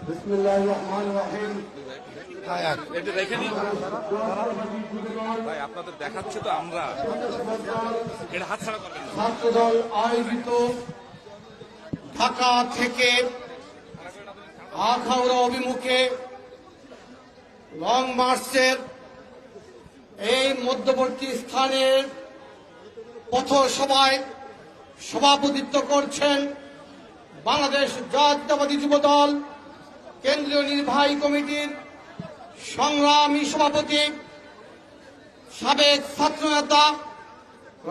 বিসমিল্লাহির রহমানির রহিম। এটা রেখে নিন ভাই, আপনাদের দেখাচ্ছে তো আমরা এটা হাতছাড়া করবেন না। ছাত্রদল আয়োজিত ঢাকা থেকে আখাউড়া অভিমুখে লং মার্চের এই মধ্যবর্তী স্থানের পথসভায় সভাপতিত্ব করছেন বাংলাদেশ জাতীয়তাবাদী যুবদল কেন্দ্রীয় নির্বাহী কমিটির সংগ্রামী সভাপতি, সাবেক ছাত্রনেতা,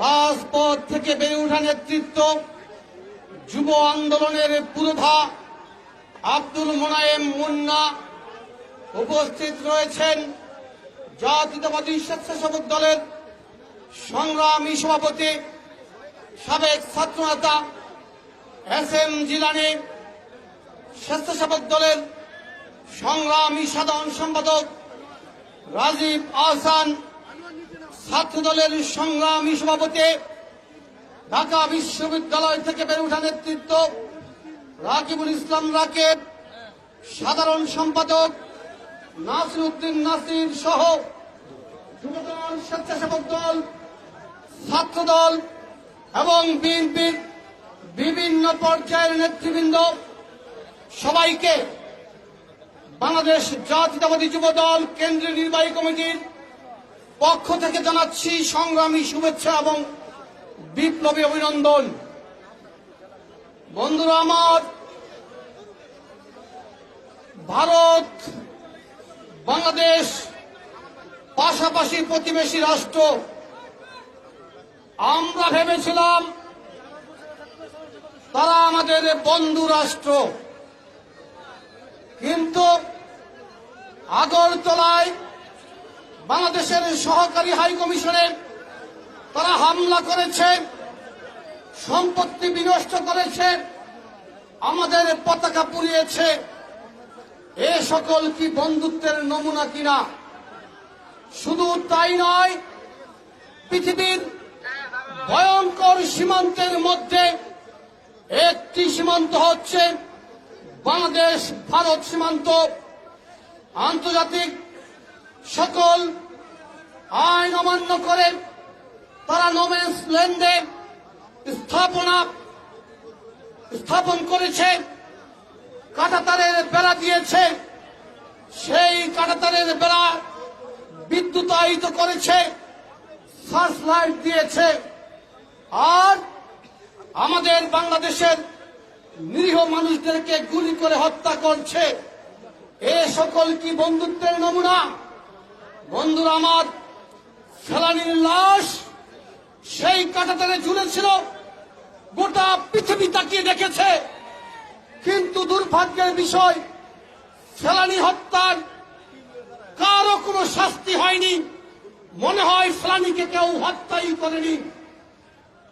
রাজপথ থেকে বেড়ে ওঠা নেতৃত্ব, যুব আন্দোলনের পুরোধা আব্দুল মোনায়েম মুন্না। উপস্থিত রয়েছেন জাতীয়তাবাদী স্বেচ্ছাসেবক দলের সংগ্রামী সভাপতি, সাবেক ছাত্রনেতা এস.এম. জিলানী, স্বেচ্ছাসেবক দলের সংগ্রামী সাধারণ সম্পাদক রাজীব আহসান, ছাত্রদলের সংগ্রামী সভাপতি, ঢাকা বিশ্ববিদ্যালয় থেকে বেড়ে ওঠা নেতৃত্ব রাকিবুল ইসলাম রাকিব, সাধারণ সম্পাদক নাসির উদ্দিন নাসির সহ যুবদল, স্বেচ্ছাসেবক দল, ছাত্রদল এবং বিএনপির বিভিন্ন পর্যায়ের নেতৃবৃন্দ সবাইকে বাংলাদেশ জাতীয়তাবাদী যুবদল কেন্দ্রীয় নির্বাহী কমিটির পক্ষ থেকে জানাচ্ছি সংগ্রামী শুভেচ্ছা এবং বিপ্লবী অভিনন্দন। বন্ধুরা আমার, ভারত বাংলাদেশ পাশাপাশি প্রতিবেশী রাষ্ট্র। আমরা ভেবেছিলাম তারা আমাদের বন্ধু রাষ্ট্র, কিন্তু আগরতলায় বাংলাদেশের সহকারী হাই কমিশনে তারা হামলা করেছে, সম্পত্তি বিনষ্ট করেছে, আমাদের পতাকা পুড়িয়েছে। এ সকল কি বন্ধুত্বের নমুনা কিনা? শুধু তাই নয়, পৃথিবীর ভয়ঙ্কর সীমান্তের মধ্যে একটি সীমান্ত হচ্ছে বাংলাদেশ ভারত সীমান্ত। আন্তর্জাতিক সকল আইন অমান্য করে তারা নো ম্যানস ল্যান্ডে স্থাপন করেছে, কাঁটাতারের বেড়া দিয়েছে, সেই কাঁটাতারের বেড়া বিদ্যুতায়িত করেছে, সার্চ লাইট দিয়েছে, আর আমাদের বাংলাদেশের নিরীহ মানুষদেরকে গুলি করে হত্যা করছে। এ সকল কি বন্ধুত্বের নমুনা? বন্ধুরা আমার, ফেলানীর লাশ সেই কাঁটাতারে ঝুলেছিল, গোটা পৃথিবী তাকিয়ে দেখেছে, কিন্তু দুর্ভাগ্যের বিষয় ফেলানী হত্যার কারো কোনো শাস্তি হয়নি। মনে হয় ফেলানীকে কেউ হত্যাই করেনি।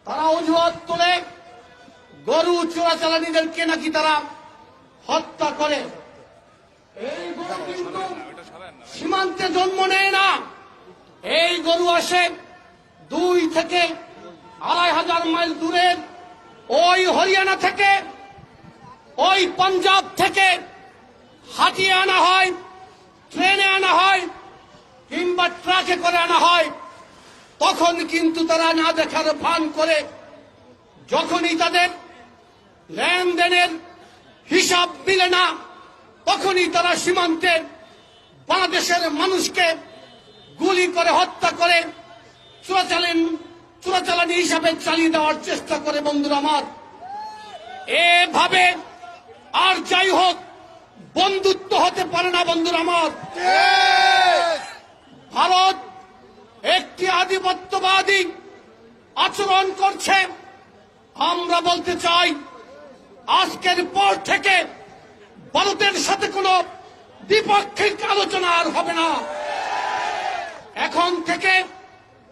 তারা অজুহাত তোলে গরু চোরাচালানিদেরকে নাকি তারা হত্যা করে। এই গরু কিন্তু সীমান্তে জন্ম নেয় না। এই গরু আসে 2 থেকে 2,500 মাইল দূরের ওই হরিয়ানা থেকে, ওই পাঞ্জাব থেকে হাতিয়ে আনা হয়, ট্রেনে আনা হয়, কিংবা ট্রাকে করে আনা হয়। তখন কিন্তু তারা না দেখার ভান করে, যখনই তাদের লেনদেনের হিসাব মিলে না, তখনই তারা সীমান্তে বাংলাদেশের মানুষকে গুলি করে হত্যা করে চোরাচালানি হিসাবে চালিয়ে দেওয়ার চেষ্টা করে। বন্ধুরা আমার, এভাবে আর যাই হোক বন্ধুত্ব হতে পারে না। বন্ধুরা আমার, ভারত একটি আধিপত্যবাদী আচরণ করছে। আমরা বলতে চাই, আজকের পর থেকে ভারতের সাথে কোনো দ্বিপাক্ষিক আলোচনা আর হবে না। এখন থেকে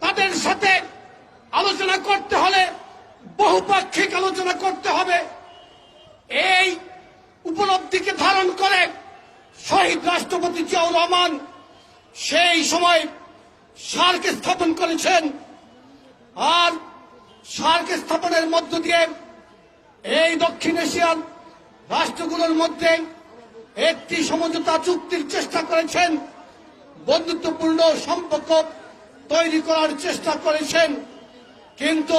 তাদের সাথে আলোচনা করতে হলে বহুপাক্ষিক আলোচনা করতে হবে। এই উপলব্ধিকে ধারণ করে শহীদ রাষ্ট্রপতি জিয়াউর রহমান সেই সময় সার্ক স্থাপন করেছেন, আর সার্ক স্থাপনের মধ্য দিয়ে এই দক্ষিণ এশিয়ার রাষ্ট্রগুলোর মধ্যে একটি সমঝোতা চুক্তির চেষ্টা করেছেন, বন্ধুত্বপূর্ণ সম্পর্ক তৈরি করার চেষ্টা করেছেন। কিন্তু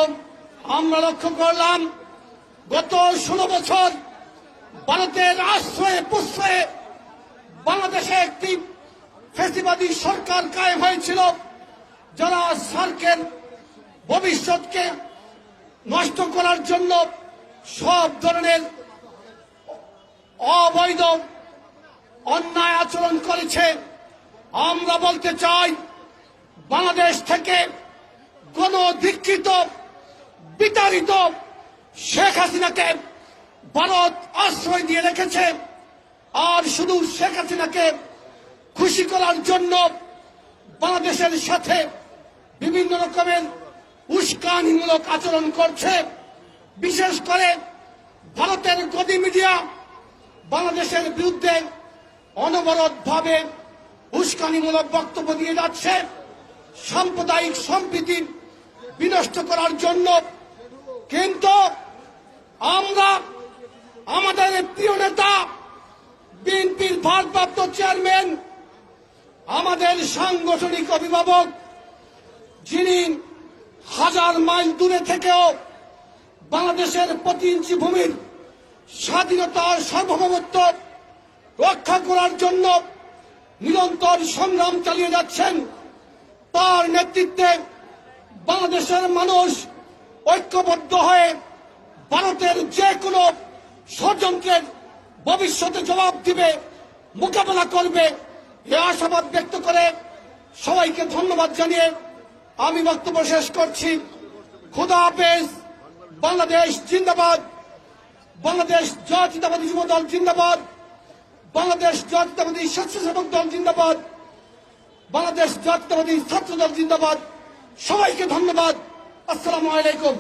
আমরা লক্ষ্য করলাম গত 16 বছর ভারতের আশ্রয়ে প্রশ্রয়ে বাংলাদেশে একটি ফ্যাসিবাদী সরকার কায়েম হয়েছিল, যারা সার্কের ভবিষ্যৎকে নষ্ট করার জন্য সব ধরনের অবৈধ অন্যায় আচরণ করেছে। আমরা বলতে চাই, বাংলাদেশ থেকে গণধিক্ষিত বিতাড়িত শেখ হাসিনাকে ভারত আশ্রয় দিয়ে রেখেছে। আর শুধু শেখ হাসিনাকে খুশি করার জন্য বাংলাদেশের সাথে বিভিন্ন রকমের উস্কানিমূলক আচরণ করছে। বিশেষ করে ভারতের গদি মিডিয়া বাংলাদেশের বিরুদ্ধে অনবরতভাবে উস্কানিমূলক বক্তব্য দিয়ে যাচ্ছে, সাম্প্রদায়িক সম্প্রীতি বিনষ্ট করার জন্য। কিন্তু আমরা আমাদের প্রিয় নেতা বিএনপির ভারপ্রাপ্ত চেয়ারম্যান, আমাদের সাংগঠনিক অভিভাবক, যিনি হাজার মাইল দূরে থেকেও বাংলাদেশের প্রতি ইঞ্চি ভূমির স্বাধীনতার সার্বভৌমত্ব রক্ষা করার জন্য নিরন্তর সংগ্রাম চালিয়ে যাচ্ছেন, তার নেতৃত্বে বাংলাদেশের মানুষ ঐক্যবদ্ধ হয়ে ভারতের যে কোনো ষড়যন্ত্রের ভবিষ্যতে জবাব দিবে, মোকাবেলা করবে, এ আশাবাদ ব্যক্ত করে সবাইকে ধন্যবাদ জানিয়ে আমি বক্তব্য শেষ করছি। খোদা হাফেজ। বাংলাদেশ জিন্দাবাদ। বাংলাদেশ জাতীয়তাবাদী যুব দল জিন্দাবাদ। বাংলাদেশ জাতীয়তাবাদী স্বেচ্ছাসেবক দল জিন্দাবাদ। বাংলাদেশ জাতীয়তাবাদী ছাত্র দল জিন্দাবাদ। সবাইকে ধন্যবাদ। আসসালামু আলাইকুম।